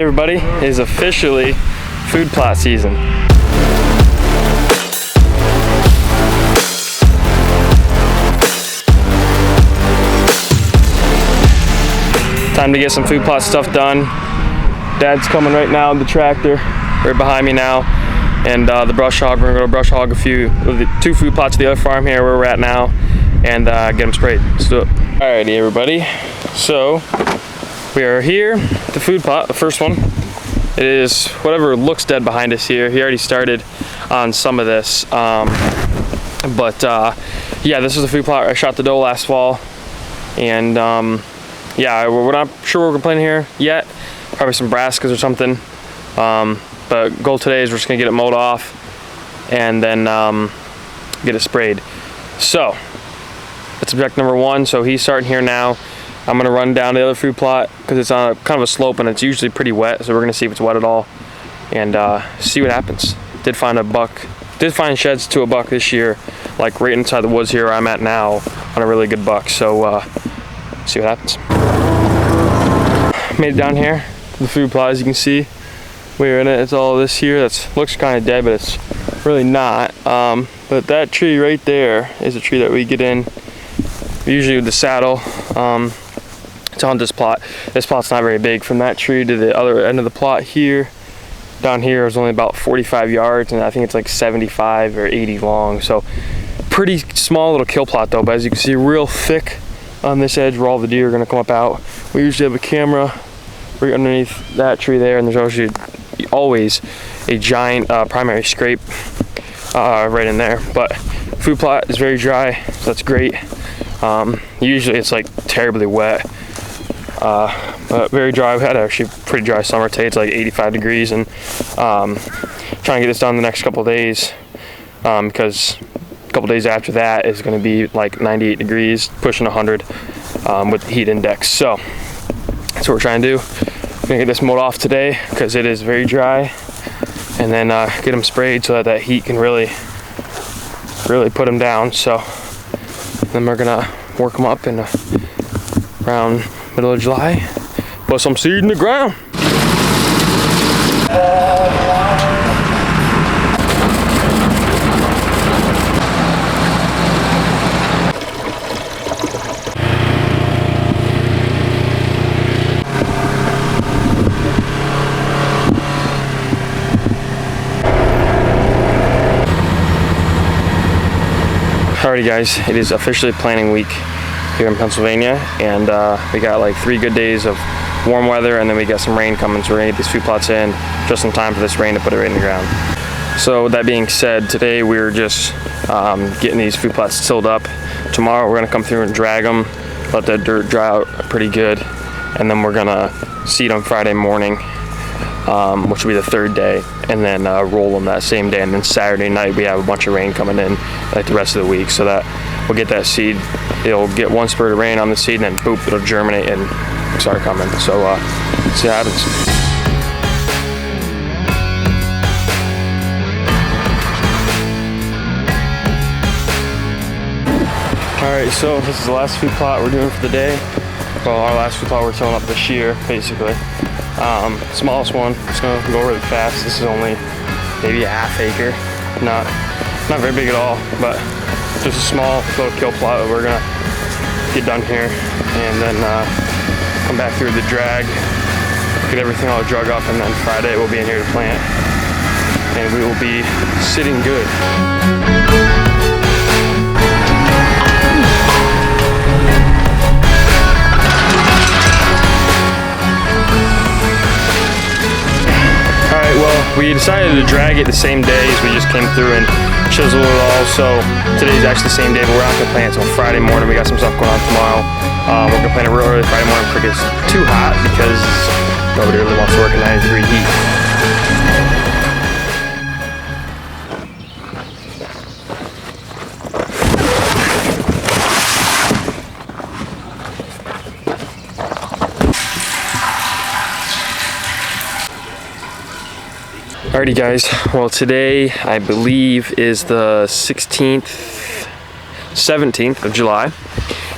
Everybody, it is officially food plot season. Time to get some food plot stuff done. Dad's coming right now in the tractor, right behind me now, and the brush hog. We're gonna go brush hog two food plots of the other farm here where we're at now, and get them sprayed. Let's do it. Alrighty, everybody. So we are here. The food plot, the first one. It is whatever looks dead behind us here. He already started on some of this, yeah, this is the food plot. I shot the doe last fall, and yeah, we're not sure what we're planting here yet. Probably some brassicas or something. But goal today is we're just gonna get it mowed off and then get it sprayed. So that's objective number one. So he's starting here now. I'm gonna run down the other food plot because it's on kind of a slope and it's usually pretty wet. So we're gonna see if it's wet at all and see what happens. Did find sheds to a buck this year, like right inside the woods here where I'm at now, on a really good buck. So see what happens. Made it down here to the food plot. As you can see, we're in it. It's all this here that looks kind of dead, but it's really not. But that tree right there is a tree that we get in usually with the saddle. It's on this plot. This plot's not very big. From that tree to the other end of the plot here, down here is only about 45 yards, and I think it's like 75 or 80 long. So pretty small little kill plot though, but as you can see, real thick on this edge where all the deer are gonna come up out. We usually have a camera right underneath that tree there, and there's always a giant primary scrape right in there. But food plot is very dry, so that's great. Usually it's like terribly wet, but very dry. We had actually a pretty dry summer today. It's like 85 degrees, and trying to get this done the next couple of days, because a couple days after that is going to be like 98 degrees, pushing 100 with the heat index. So that's what we're trying to do. We're gonna get this mowed off today because it is very dry, and then get them sprayed so that that heat can really put them down. So then we're gonna work them up in around middle of July, put some seed in the ground. Alrighty guys, it is officially planting week here in Pennsylvania, and we got like 3 good days of warm weather, and then we got some rain coming, so we're gonna get these food plots in just in time for this rain to put it right in the ground. So with that being said, today we're just getting these food plots tilled up. Tomorrow we're gonna come through and drag them, let that dirt dry out pretty good, and then we're gonna seed them Friday morning, which will be the 3rd day, and then roll them that same day. And then Saturday night we have a bunch of rain coming in like the rest of the week, so that we'll get that seed. It'll get one spurt of rain on the seed, and then boop, it'll germinate and start coming. So see what happens. Alright, so this is the last food plot we're doing for the day. Well, our last food plot we're tilling up this year, basically. Smallest one. It's gonna go really fast. This is only maybe a ½ acre. Not very big at all, but just a small little kill plot that we're gonna get done here, and then come back through the drag, get everything all drug up, and then Friday we'll be in here to plant, and we will be sitting good. We decided to drag it the same day as we just came through and chisel it all. So today's actually the same day, but we're not gonna plant until Friday morning. We got some stuff going on tomorrow. We're gonna plant it real early Friday morning before it gets too hot, because nobody really wants to work in 90-degree heat. Alrighty guys, well today I believe is the 17th of July,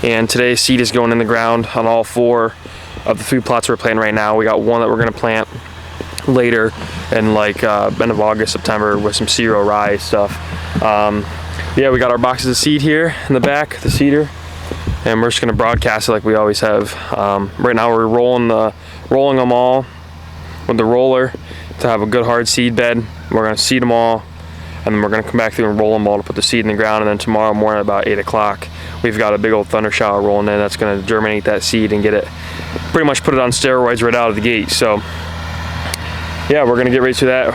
and today seed is going in the ground on all 4 of the food plots we're planting right now. We got one that we're gonna plant later in like end of August, September with some cereal rye stuff. Yeah, we got our boxes of seed here in the back, the seeder, and we're just gonna broadcast it like we always have. Right now we're rolling them all with the roller to have a good hard seed bed. We're gonna seed them all, and then we're gonna come back through and roll them all to put the seed in the ground. And then tomorrow morning at about 8 o'clock, we've got a big old thunder shower rolling in that's gonna germinate that seed and get it, pretty much put it on steroids right out of the gate. So yeah, we're gonna get right to that.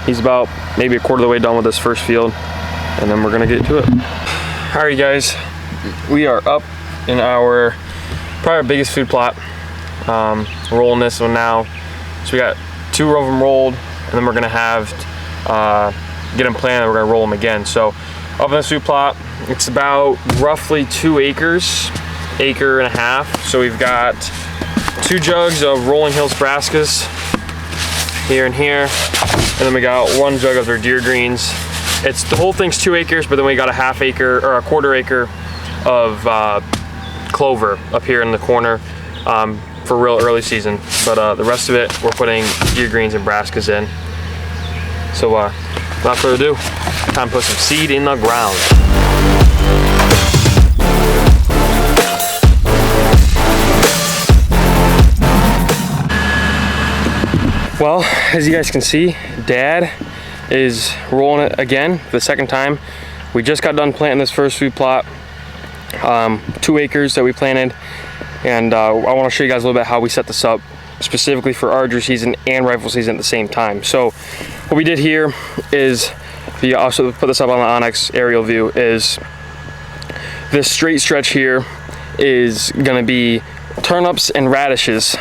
He's about maybe a quarter of the way done with this first field, and then we're gonna get to it. All right, guys, we are up in our probably our biggest food plot. Rolling this one now. So we got 2 of them rolled, and then we're gonna have get them planted. We're gonna roll them again. So up in this food plot, it's about roughly 2 acres, acre and a half. So we've got 2 jugs of Rolling Hills brassicas here and here, and then we got 1 jug of their deer greens. It's the whole thing's 2 acres, but then we got a half acre or a quarter acre of clover up here in the corner for real early season. But the rest of it, we're putting deer greens and brassicas in. So without further ado, time to put some seed in the ground. Well, as you guys can see, Dad is rolling it again for the second time. We just got done planting this first food plot, 2 acres that we planted, and I want to show you guys a little bit how we set this up specifically for archery season and rifle season at the same time. So what we did here is, we also put this up on the Onyx aerial view, is this straight stretch here is going to be turnips and radishes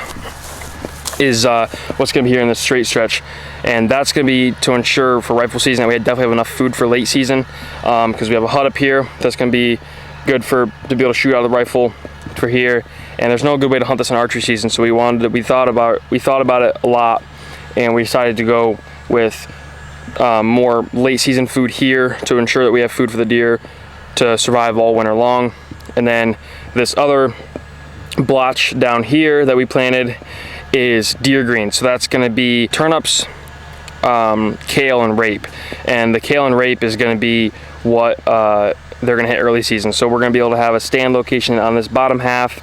is what's going to be here in this straight stretch, and that's going to be to ensure for rifle season that we definitely have enough food for late season, because we have a hut up here that's going to be good to be able to shoot out of the rifle for here, and there's no good way to hunt this in archery season. So we thought about it a lot, and we decided to go with more late season food here to ensure that we have food for the deer to survive all winter long. And then this other blotch down here that we planted is deer green. So that's going to be turnips, kale, and rape. And the kale and rape is going to be what they're going to hit early season. So we're going to be able to have a stand location on this bottom half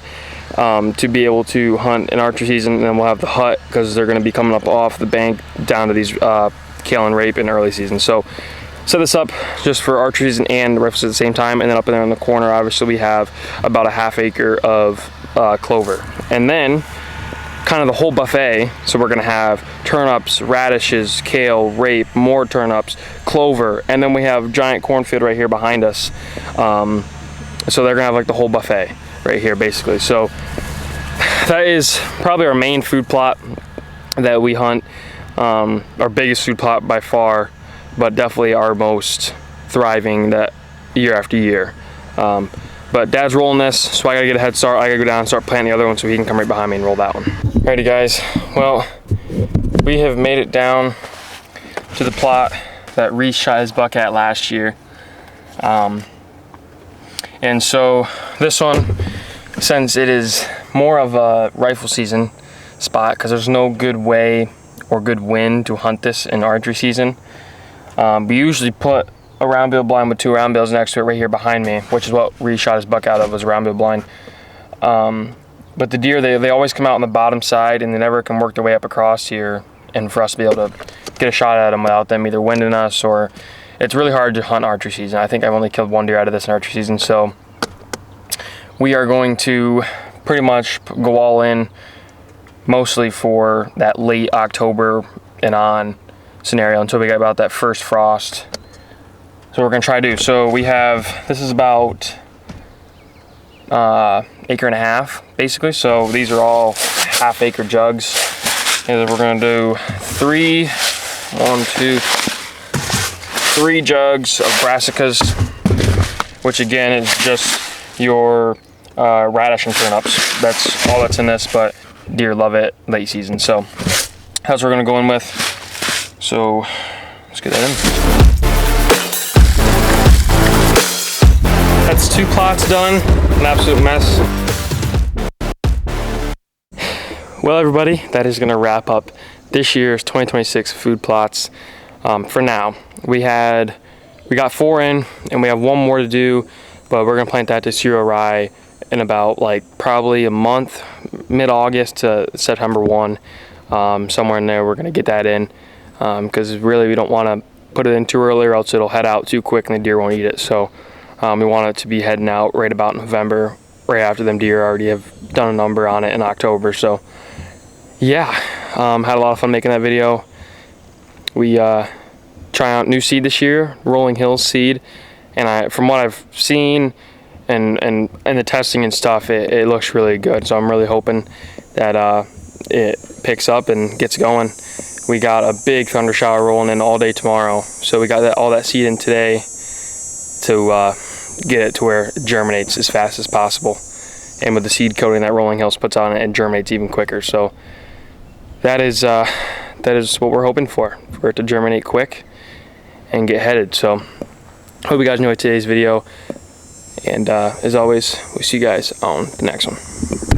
to be able to hunt in archery season, and then we'll have the hut because they're going to be coming up off the bank down to these kale and rape in early season. So set this up just for archery season and rifles at the same time. And then up in there in the corner, obviously we have about a half acre of clover, and then kind of the whole buffet. So we're going to have turnips, radishes, kale, rape, more turnips, clover, and then we have giant cornfield right here behind us. So they're going to have like the whole buffet right here basically. So that is probably our main food plot that we hunt, our biggest food plot by far, but definitely our most thriving that year after year. But Dad's rolling this, so I gotta get a head start. I gotta go down and start planting the other one so he can come right behind me and roll that one. Alrighty guys, well, we have made it down to the plot that Reese shot his buck at last year. And so this one, since it is more of a rifle season spot, because there's no good way or good wind to hunt this in archery season, we usually put a round bill blind with 2 round bills next to it right here behind me, which is what Reese shot his buck out of, was a round bill blind. But the deer, they always come out on the bottom side, and they never can work their way up across here, and for us to be able to get a shot at them without them either winding us, or it's really hard to hunt archery season. I think I've only killed 1 deer out of this in archery season, so we are going to pretty much go all in mostly for that late October and on scenario until we get about that first frost. So we're gonna try to do. So we have, this is about acre and a half basically. So these are all half acre jugs, and we're gonna do 3 jugs of brassicas, which again is just your radish and turnips. That's all that's in this, but deer love it late season. So that's what we're gonna go in with. So let's get that in. That's 2 plots done, an absolute mess. Well, everybody, that is going to wrap up this year's 2026 food plots. For now, we got 4 in, and we have 1 more to do, but we're going to plant that Desiro rye in about probably a month, mid-August to September 1, somewhere in there. We're going to get that in because really we don't want to put it in too early, or else it'll head out too quick and the deer won't eat it. So we want it to be heading out right about November, right after them deer already have done a number on it in October. So yeah, had a lot of fun making that video. We try out new seed this year, Rolling Hills seed, and from what I've seen and the testing and stuff, it looks really good. So I'm really hoping that it picks up and gets going. We got a big thunder shower rolling in all day tomorrow, so we got all that seed in today to get it to where it germinates as fast as possible. And with the seed coating that Rolling Hills puts on it, it germinates even quicker. So that is what we're hoping for it to germinate quick and get headed. So hope you guys enjoyed today's video, and as always, we'll see you guys on the next one.